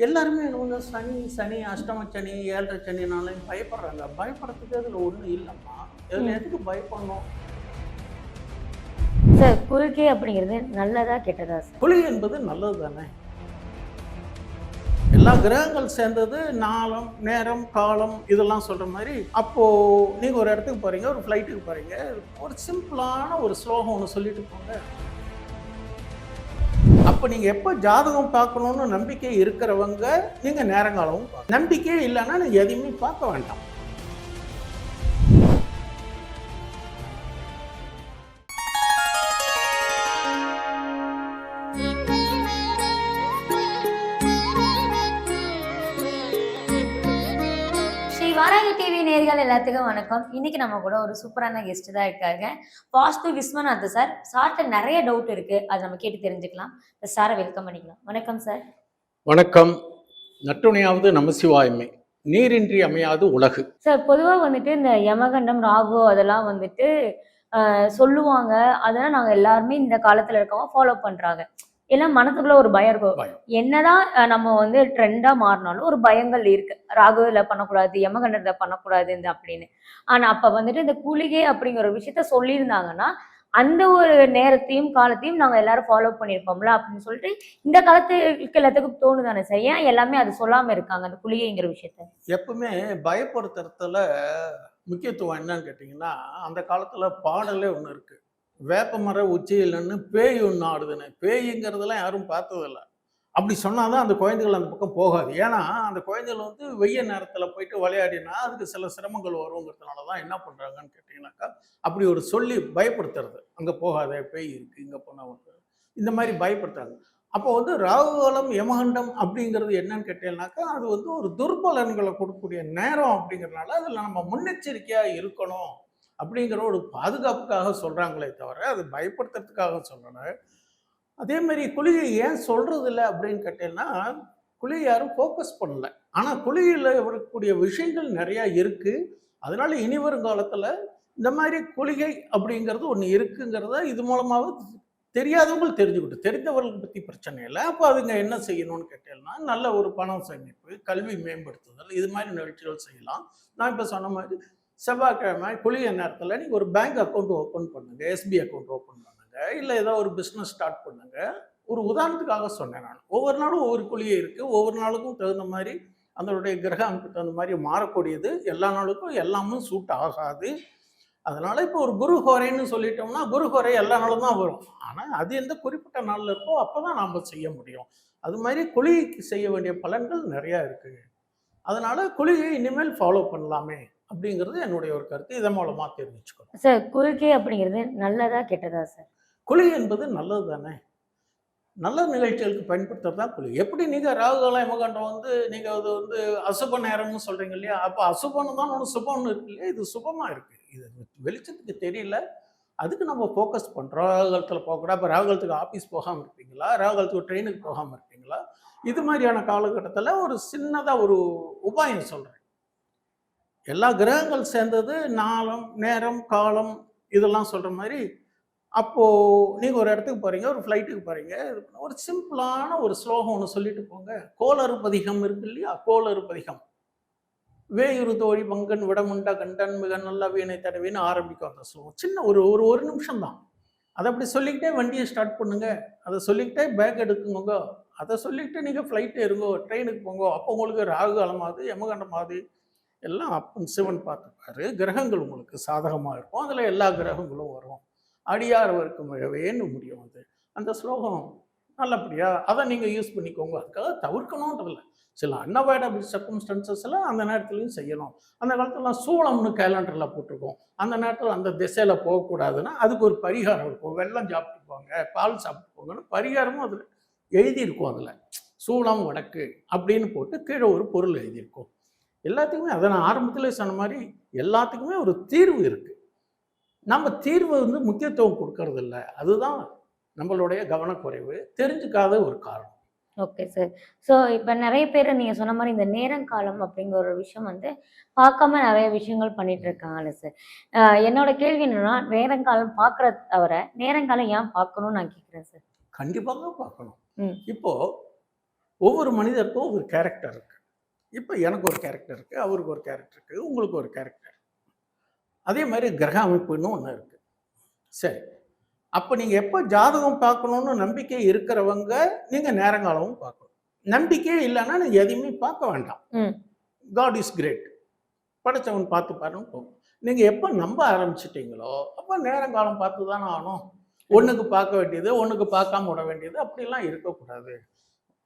எல்லாருமே வந்து சனி சனி அஷ்டம சனி ஏழரை சனினாலையும் பயப்படுறாங்க. பயப்படுறதுக்கு அதில் ஒன்றும் இல்லைம்மா. இதில் ம். எதுக்கு பயப்படணும்? சார் குறுக்கே அப்படிங்கிறது நல்லதா? கெட்டதா சார்? புலி என்பது நல்லது தானே. எல்லா கிரகங்கள் சேர்ந்தது நாளம் நேரம் காலம் இதெல்லாம் சொல்ற மாதிரி. அப்போ நீங்க ஒரு இடத்துக்கு போறீங்க, ஒரு ஃப்ளைட்டுக்கு போறீங்க, ஒரு சிம்பிளான ஒரு ஸ்லோகம் ஒன்று சொல்லிட்டு போங்க. அப்போ நீங்க எப்போ ஜாதகம் பார்க்கணும்னு நம்பிக்கை இருக்கிறவங்க நீங்க நேரங்காலமும் நம்பிக்கையே இல்லைன்னா நீங்க எதையுமே பார்க்க வேண்டாம். ஸ்ரீ வாராகி டிவி நேயர்கள் எல்லாத்துக்கும் வணக்கம். இன்னைக்கு நம்ம கூட ஒரு சூப்பரான கெஸ்ட் தான் இருக்காங்க. வாஸ்து விஸ்வநாத் சார். சார்ட்ட நிறைய டவுட் இருக்கு. அதை நம்ம கேட்டு தெரிஞ்சுக்கலாம். சாரை வெல்கம் பண்ணிக்கலாம். வணக்கம் சார். வணக்கம். நற்றுணையாவது நமசிவாயமே. நீரின்றி அமையாது உலகு. சார் பொதுவா வந்துட்டு இந்த யமகண்டம், ராகு அதெல்லாம் வந்துட்டு சொல்லுவாங்க. அதெல்லாம் நாங்க எல்லாருமே இந்த காலத்துல இருக்கவங்க ஃபாலோ பண்றாங்க. எல்லாம் மனசுக்குள்ள ஒரு பயம் இருக்கும். பயம். என்னதான் நம்ம வந்து ட்ரெண்டா மாறினாலும் ஒரு பயங்கள் இருக்கு. ராகுல பண்ணக்கூடாது, யமகண்டத்துல பண்ணக்கூடாது இந்த அப்படின்னு. ஆனா அப்ப வந்துட்டு இந்த குளிகை அப்படிங்கிற ஒரு விஷயத்த சொல்லியிருந்தாங்கன்னா, அந்த ஒரு நேரத்தையும் காலத்தையும் நாங்க எல்லாரும் ஃபாலோ பண்ணியிருப்போம்ல அப்படின்னு சொல்லிட்டு இந்த காலத்துக்கு எல்லாத்துக்கும் தோணுதானே சார்? ஏன் எல்லாமே அது சொல்லாம இருக்காங்க அந்த குளிகைங்கிற விஷயத்த? எப்பவுமே பயப்படுத்துறதுல முக்கியத்துவம் என்னன்னு கேட்டிங்கன்னா, அந்த காலத்துல பாடலே ஒண்ணு இருக்கு. வேப்ப மர உச்சியில் நின்னு பேய் ஒண்ணு ஆடுதுன்னு. பேய்ங்கிறதெல்லாம் யாரும் பார்த்ததில்ல. அப்படி சொன்னா தான் அந்த குழந்தைகள் அந்த பக்கம் போகாது. ஏன்னா, அந்த குழந்தைகள் வந்து வெய்ய நேரத்துல போயிட்டு விளையாடினா, அதுக்கு சில சிரமங்கள் வருங்கிறதுனால தான் என்ன பண்றாங்கன்னு கேட்டீங்கன்னாக்கா, அப்படி ஒரு சொல்லி பயப்படுத்துறது. "அங்க போகாத, பேய் இருக்கு. இங்க போனா வந்து" இந்த மாரி பயப்படுத்துறாங்க. அப்போ வந்து ராகுகாலம், யமகண்டம் அப்படிங்கிறது என்னன்னு கேட்டீங்கன்னாக்கா, அது வந்து ஒரு துர்பலன்கள கொடுக்கக்கூடிய நேரம் அப்படிங்கிறனால, அதுல நம்ம முன்னெச்சரிக்கையா இருக்கணும். அப்படிங்கிற ஒரு பாதுகாப்புக்காக சொல்றாங்களே தவிர, அது பயப்படுத்துறதுக்காக சொல்லல. அதே மாரி குழிய ஏன் சொல்றதில்ல அப்படின்னு கேட்டீங்கன்னா, குழிய யாரும் ஃபோக்கஸ் பண்ணல. ஆனா குழியில வரக்கூடிய விஷயங்கள் நெறையா இருக்கு. அதனால இனி வருங்காலத்துல இந்த மாரி குளிகை அப்படிங்கிறது ஒண்ணு இருக்குங்கிறத இது மூலமாவது தெரியாதவங்க தெரிஞ்சுக்கிட்டும். தெரிந்தவர்களுக்கு பத்தி பிரச்சனை இல்ல. அப்ப அதுங்க என்ன செய்யணும்னு கேட்டீங்கன்னா, நல்ல ஒரு பணம் சேமிப்பு, கல்வி மேம்படுத்துதல் இது மாரி நிகழ்ச்சிகள் செய்யலாம். நான் இப்ப சொன்ன மாரி செவ்வாய்க்கிழமை குளிய நேரத்துல நீங்க ஒரு பேங்க் அக்கவுண்ட் ஓப்பன் பண்ணுங்க. எஸ்பி அக்கவுண்ட் ஓப்பன் பண்ணுங்க. இல்ல ஏதோ ஒரு பிசினஸ் ஸ்டார்ட் பண்ணுங்க. ஒரு உதாரணத்துக்காக சொன்னேன் நான். ஒவ்வொரு நாளும் ஒவ்வொரு குளிகை இருக்கு. ஒவ்வொரு நாளுக்கும் தகுந்த மாரி அதனுடைய கிரக அமைப்புக்கு தகுந்த மாரி மாறக்கூடியது. எல்லா நாளுக்கும் எல்லாமும் சூட் ஆகாது. அதனால இப்போ ஒரு குரு ஹோரைன்னு சொல்லிட்டோம்னா, குரு ஹோரை எல்லா நாளும் தான் வரும். ஆனா, அது எந்த குறிப்பிட்ட நாள்ல இருக்கோ, அப்பதான் நாம செய்ய முடியும். அது மாரி குளிகைக்கு செய்ய வேண்டிய பலன்கள் நெறையா இருக்கு. அதனால குளிகையை இனிமேல் ஃபாலோ பண்ணலாமே! அப்படிங்கிறது என்னுடைய ஒரு கருத்து. இதன் மூலமா தெரிவிச்சுக்கிறோம். சார் குறுக்கே அப்படிங்கிறது நல்லதா? கெட்டதா சார்? குளிகை என்பது நல்லது தானே! நல்ல நிகழ்ச்சிகளுக்கு பயன்படுத்துறது தான் குளிகை. எப்படி நீங்க ராகு காலம், யமகண்டம் வந்து நீங்க அது வந்து அசுப நேரம்னு சொல்றீங்க இல்லையா? அப்ப அசுபம்னு தான் ஒண்ணு சுபம்னு இருக்கு இல்லையா? இது சுபமா இருக்கு. இது வெளிச்சத்துக்கு தெரியல. அதுக்கு நம்ம ஃபோக்கஸ் பண்றோம். ராகு காலத்தில போகக்கூடாது. அப்ப ராகு காலத்துக்கு ஆஃபீஸ் போகாம இருப்பீங்களா? ராகு காலத்துக்கு ட்ரெயினுக்கு போகாம இருப்பீங்களா? இது மாரியான காலகட்டத்தில ஒரு சின்னதா ஒரு உபாயம் சொல்றேன். எல்லா கிரகங்கள் சேர்ந்தது நாளம், நேரம், காலம் இதெல்லாம் சொல்ற மாரி, அப்போ நீங்க ஒரு இடத்துக்கு போறீங்க, ஒரு ஃப்ளைட்டுக்கு போறீங்க. ஒரு சிம்பிளான ஒரு ஸ்லோகம் ஒண்ணு சொல்லிட்டு போங்க. கோளறு பதிகம் இருக்கு இல்லையா? கோளறு பதிகம். "வேயுறு தோழி பங்கன் விடமுண்ட கண்டன் மிக நல்ல வீணை தடவின்னு" ஆரம்பிக்கும் அந்த ஸ்லோகம். சின்ன ஒரு ஒரு 1 நிமிஷம் தான். அத அப்படி சொல்லிக்கிட்டே வண்டிய ஸ்டார்ட் பண்ணுங்க. அத சொல்லிக்கிட்டே பேக் எடுக்குங்கோ. அத சொல்லிக்கிட்டு நீங்க ஃப்ளைட் ஏறுங்கோ, ட்ரெயினுக்கு போங்கோ. அப்போ உங்களுக்கு ராகு காலமாவது, யமகண்டமாவது எல்லாம் அப்பன் சிவன் பார்த்துப்பாரு. கிரகங்கள் உங்களுக்கு சாதகமா இருக்கும். அதுல எல்லா கிரகங்களும் வரும். "அடியார் வர்க்கும் மிழவேன்னு" முடியும் அது. அந்த ஸ்லோகம் நல்லபடியா அத நீங்க யூஸ் பண்ணிக்கோங்க. அதுக்காக தவிர்க்கணுன்றது இல்ல. சில அன்அவாய்டபிள் சர்க்கம்ஸ்டன்சஸ்ல அந்த நேரத்துலயும் செய்யணும். அந்த காலத்துலலாம் சூளம்னு கேலண்டர்ல போட்டிருக்கும். அந்த நேரத்துல அந்த திசையில போகக்கூடாதுன்னா, அதுக்கு ஒரு பரிகாரம் இருக்கும். வெல்லம் சாப்பிட்டு போங்க, பால் சாப்பிட்டு போங்கன்னு பரிகாரமும் அதுல எழுதியிருக்கும் அதுல. "சூளம் வடக்கு" அப்படின்னு போட்டு கீழ ஒரு பொருள் எழுதியிருக்கும். எல்லாத்துக்குமே அத நான் ஆரம்பத்திலே சொன்ன மாரி, எல்லாத்துக்குமே ஒரு தீர்வு இருக்கு. நம்ம தீர்வு வந்து முக்கியத்துவம் குடுக்கறதில்ல. அதுதான் நம்மளுடைய கவனக்குறைவு. தெரிஞ்சுக்காத ஒரு காரணம். Okay sir. ஸோ இப்ப நெறைய பேரு நீங்க சொன்ன மாரி இந்த நேரங்காலம் அப்படிங்கிற ஒரு விஷயம் வந்து பார்க்காம நெறைய விஷயங்கள் பண்ணிட்டு இருக்காங்கல்ல சார். என்னோட கேள்வி என்னன்னா, நேரங்காலம் பார்க்கறத தவிர, நேரங்காலம் ஏன் பார்க்கணும்னு நான் கேட்கிறேன் சார்? கண்டிப்பாங்க பார்க்கணும். ம். இப்போ ஒவ்வொரு மனிதருக்கும் ஒரு கேரக்டர் இருக்கு. இப்போ எனக்கு ஒரு கேரக்டர் இருக்கு, அவருக்கு ஒரு கேரக்டர் இருக்கு, உங்களுக்கு ஒரு கேரக்டர். அதே மாதிரி கிரக அமைப்புன்னு ஒன்று இருக்கு. சரி, அப்போ நீங்க எப்போ ஜாதகம் பார்க்கணும்னு நம்பிக்கை இருக்கிறவங்க நீங்க நேரங்காலமும் பார்க்கணும். நம்பிக்கையே இல்லைன்னா நீங்க எதையுமே பார்க்க வேண்டாம். ம். காட் இஸ் கிரேட், படைச்சவன் பார்த்து பாருன்னு போகும். நீங்க எப்போ நம்ப ஆரம்பிச்சிட்டீங்களோ அப்போ நேரங்காலம் பார்த்து தானே ஆகணும். ஒண்ணுக்கு பார்க்க வேண்டியது, ஒண்ணுக்கு பார்க்காம விட வேண்டியது, அப்படிலாம் இருக்கக்கூடாது.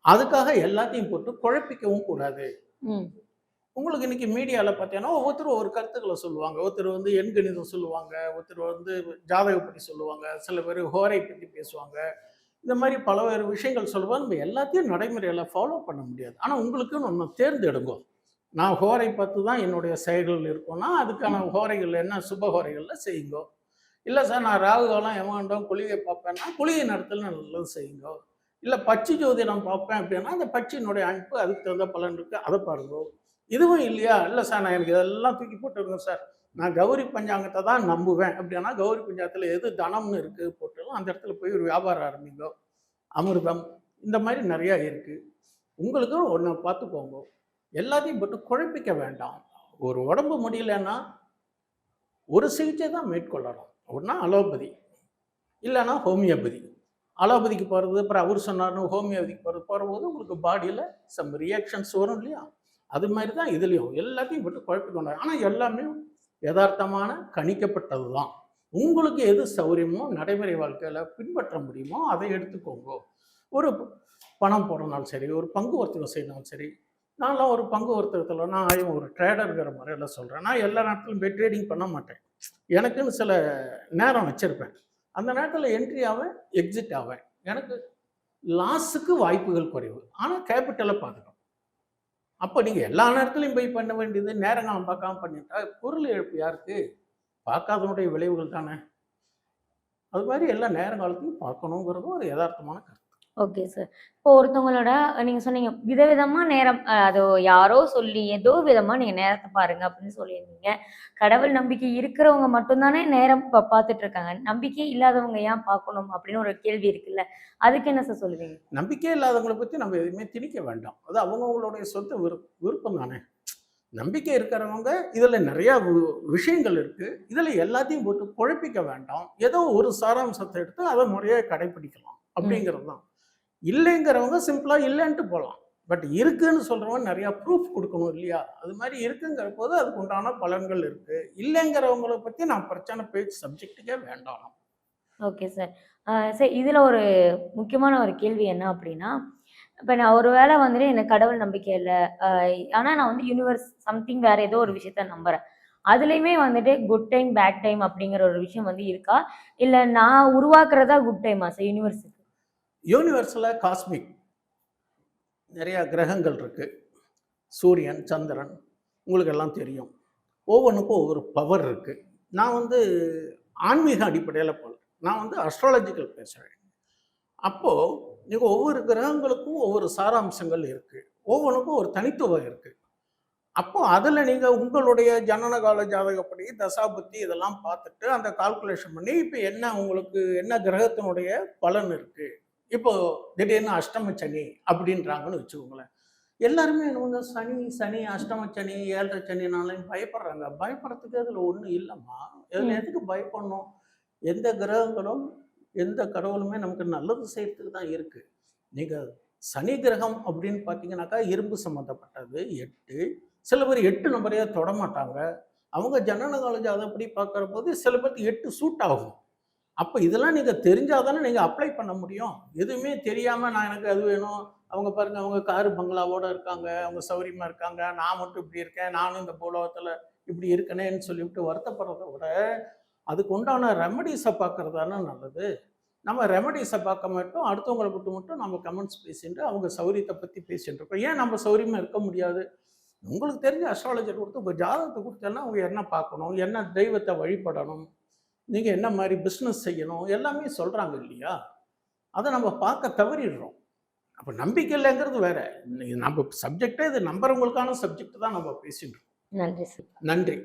அதுக்காக எல்லாத்தையும் போட்டு குழப்பிக்கவும் கூடாது. ம். உங்களுக்கு இன்னைக்கு மீடியால பார்த்தீங்கன்னா, ஒவ்வொருத்தரும் ஒரு கருத்துக்களை சொல்லுவாங்க. ஒருத்தர் வந்து எண்கணிதம் சொல்லுவாங்க, ஒருத்தர் வந்து ஜாதக பத்தி சொல்லுவாங்க, சில பேர் ஹோரை பத்தி பேசுவாங்க. இந்த மாதிரி பலவேறு விஷயங்கள் சொல்லுவாங்க. நம்ம எல்லாத்தையும் நடைமுறையில ஃபாலோ பண்ண முடியாது. ஆனா உங்களுக்குன்னு ஒண்ணு தேர்ந்தெடுங்கோ. நான் ஹோரை பார்த்து தான் என்னுடைய செயல்கள் இருக்கும்னா, அதுக்கான ஹோரைகள் என்ன சுப ஹோரைகள்ல செய்யுங்கோ. இல்ல சார் நான் ராகு காலம், யமகண்டம், குளிகை பார்ப்பேன்னா, குளிகை நேரத்துல நல்லது செய்யுங்கோ. இல்ல பட்சி ஜோதிடம் பார்ப்பேன் அப்படின்னா, அந்த பட்சியினுடைய அமைப்பு அதுக்கு தகுந்த பலன் இருக்கு, அதை பாருங்கோ. இதுவும் இல்லையா, இல்லை சார் நான் எனக்கு இதெல்லாம் தூக்கி போட்டுருங்க சார், நான் கௌரி பஞ்சாங்கத்தை தான் நம்புவேன் அப்படின்னா, கௌரி பஞ்சாங்கத்தில் எது தனம்னு இருக்குது போட்டாலும் அந்த இடத்துல போய் ஒரு வியாபாரம் ஆரம்பிங்கோ. அமிர்தம் இந்த மாதிரி நிறையா இருக்குது. உங்களுக்கு ஒன்றை பார்த்துக்கோங்க. எல்லாத்தையும் போட்டு குழப்பிக்க வேண்டாம். ஒரு உடம்பு முடியலன்னா ஒரு சிகிச்சை தான் மேற்கொள்ளணும். ஒன்றா அலோபதி, இல்லைன்னா ஹோமியோபதி. அலோபதிக்கு போகிறது, அப்புறம் அவர் சொன்னார்னு ஹோமியோபதிக்கு போகும்போது உங்களுக்கு பாடியில் சம் ரியாக்ஷன்ஸ் வரும் இல்லையா? அது மாதிரி தான் இதுலேயும் எல்லாத்தையும் போட்டு குழப்பிக்கொண்டாங்க. ஆனால் எல்லாமே யதார்த்தமான கணிக்கப்பட்டது தான். உங்களுக்கு எது சௌரியமோ நடைமுறை வாழ்க்கையில் பின்பற்ற முடியுமோ அதை எடுத்துக்கோங்க. ஒரு பணம் போடனாலும் சரி, ஒரு பங்கு வர்த்தகம் செய்யணும் சரி. நான்லாம் ஒரு பங்கு வர்த்தகத்தில் நான் ஒரு ட்ரேடருங்கிற முறையில் சொல்கிறேன். நான் எல்லா நேரத்திலும் போய் ட்ரேடிங் பண்ண மாட்டேன். எனக்குன்னு சில நேரம் வச்சுருப்பேன். அந்த நேரத்தில் என்ட்ரி ஆவேன், எக்ஸிட் ஆவேன். எனக்கு லாஸுக்கு வாய்ப்புகள் குறைவு, ஆனால் கேபிட்டலை பார்த்துக்கணும். அப்போ நீங்கள் எல்லா நேரத்துலையும் போய் பண்ண வேண்டியது நேரங்காலம் பார்க்காம பண்ணிட்டா பொருள் இழப்பு யாருக்கு? பார்க்காதனுடைய விளைவுகள் தானே. அது மாதிரி எல்லா நேரங்காலத்தையும் பார்க்கணுங்கிறதும் ஒரு யதார்த்தமான கருத்து. Okay sir. இப்போ ஒருத்தவங்களோட நீங்க சொன்னீங்க விதவிதமா நேரம் அது யாரோ சொல்லி ஏதோ விதமா நீங்க நேரத்தை பாருங்க அப்படின்னு சொல்லியிருந்தீங்க. கடவுள் நம்பிக்கை இருக்கிறவங்க மட்டும் தானே நேரம் பார்த்துட்டு இருக்காங்க. நம்பிக்கை இல்லாதவங்க ஏன் பார்க்கணும் அப்படின்னு ஒரு கேள்வி இருக்குல்ல. அதுக்கு என்ன சார் சொல்லுவீங்க? நம்பிக்கை இல்லாதவங்களை பற்றி நம்ம எதுவுமே திணிக்க வேண்டாம். அது அவங்கவுங்களுடைய சொந்த விருப்பம் தானே. நம்பிக்கை இருக்கிறவங்க இதில் நிறையா விஷயங்கள் இருக்குது. இதில் எல்லாத்தையும் போட்டு குழப்பிக்க வேண்டாம். ஏதோ ஒரு சாராம்சத்தை எடுத்து அதை முறையாக கடைப்பிடிக்கலாம் அப்படிங்கிறது தான். இல்லைங்கிறவங்க சிம்பிளாக இல்லைன்ட்டு போகலாம். பட் இருக்குன்னு சொல்கிறவங்க நிறையா ப்ரூஃப் கொடுக்கணும் இல்லையா? அது மாதிரி இருக்குங்கிற போது அதுக்கு உண்டான பலன்கள் இருக்குது. இல்லைங்கிறவங்களை பற்றி நான் பிரச்சனை பேச்சு சப்ஜெக்டுக்கே வேண்டாம். Okay sir. சார் இதில் ஒரு முக்கியமான ஒரு கேள்வி என்ன அப்படின்னா, இப்போ நான் ஒரு வேளை வந்துட்டு எனக்கு கடவுள் நம்பிக்கை இல்லை, ஆனால் நான் வந்து யூனிவர்ஸ் சம்திங் வேற ஏதோ ஒரு விஷயத்த நம்புறேன். அதுலேயுமே வந்துட்டு குட் டைம் பேட் டைம் அப்படிங்கிற ஒரு விஷயம் வந்து இருக்கா? இல்லை நான் உருவாக்குறதா குட் டைமா சார் யூனிவர்ஸுக்கு? யூனிவர்ஸில் காஸ்மிக் நிறையா கிரகங்கள் இருக்குது. சூரியன், சந்திரன் உங்களுக்கு எல்லாம் தெரியும். ஒவ்வொன்றுக்கும் ஒவ்வொரு பவர் இருக்குது. நான் வந்து ஆன்மீக அடிப்படையில் போகல, நான் வந்து அஸ்ட்ராலஜிக்கல் பேசுகிறேன். அப்போது நீங்கள் ஒவ்வொரு கிரகங்களுக்கும் ஒவ்வொரு சாராம்சங்கள் இருக்குது, ஒவ்வொன்றுக்கும் ஒரு தனித்துவம் இருக்குது. அப்போ அதில் நீங்கள் உங்களுடைய ஜனனகால ஜாதகப்படி தசாபுத்தி இதெல்லாம் பார்த்துட்டு அந்த கால்குலேஷன் பண்ணி இப்போ என்ன உங்களுக்கு என்ன கிரகத்தினுடைய பலன் இருக்குது. இப்போ திடீர்னு அஷ்டம சனி அப்படின்றாங்கன்னு வச்சுக்கோங்களேன். எல்லாருமே என்ன சனி சனி அஷ்டம சனி 7.5 சனினாலையும் பயப்படுறாங்க. பயப்படுறதுக்கு அதில் ஒன்றும் இல்லைம்மா. இதில் எதுக்கு பயப்படணும்? எந்த கிரகங்களும் எந்த கடவுளுமே நமக்கு நல்லது செய்யறதுக்கு தான் இருக்குது. நீங்கள் சனி கிரகம் அப்படின்னு பார்த்தீங்கன்னாக்கா இரும்பு சம்மந்தப்பட்டது 8. சில பேர் 8 நம்பரையே தொடமாட்டாங்க. அவங்க ஜனனகால ஜாதகப்படி பார்க்குற போது சில பேருக்கு 8 சூட் ஆகும். அப்போ இதெல்லாம் நீங்கள் தெரிஞ்சால் தானே நீங்கள் அப்ளை பண்ண முடியும். எதுவுமே தெரியாமல் நான் எனக்கு அது வேணும், அவங்க பாருங்கள் அவங்க காரு பங்களாவோடு இருக்காங்க, அவங்க சௌரியமாக இருக்காங்க, நான் மட்டும் இப்படி இருக்கேன், நானும் இந்த பூலோகத்தில் இப்படி இருக்கனேன்னு சொல்லிவிட்டு வருத்தப்படுறத விட அதுக்கு உண்டான ரெமடிஸை பார்க்குறது தானே நல்லது. நம்ம ரெமடிஸை பார்க்க மாட்டோம், அடுத்தவங்களை மட்டும் நம்ம கமெண்ட்ஸ் பேசிட்டு அவங்க சௌரியத்தை பற்றி பேசிகிட்டு இருக்கோம். ஏன் நம்ம சௌரியமாக இருக்க முடியாது? உங்களுக்கு தெரிஞ்ச அஸ்ட்ராலஜர் கொடுத்து உங்கள் ஜாதகத்தை கொடுத்தேன்னா அவங்க என்ன பார்க்கணும், என்ன தெய்வத்தை வழிபடணும், நீங்கள் என்ன மாதிரி பிஸ்னஸ் செய்யணும் எல்லாமே சொல்கிறாங்க இல்லையா? அதை நம்ம பார்க்க தவறிடுறோம். அப்போ நம்பிக்கை இல்லைங்கிறது வேற. நம்ம சப்ஜெக்டே இது நம்புறவங்களுக்கான சப்ஜெக்ட் தான் நம்ம பேசிட்டு இருக்கோம். நன்றி சார். நன்றி.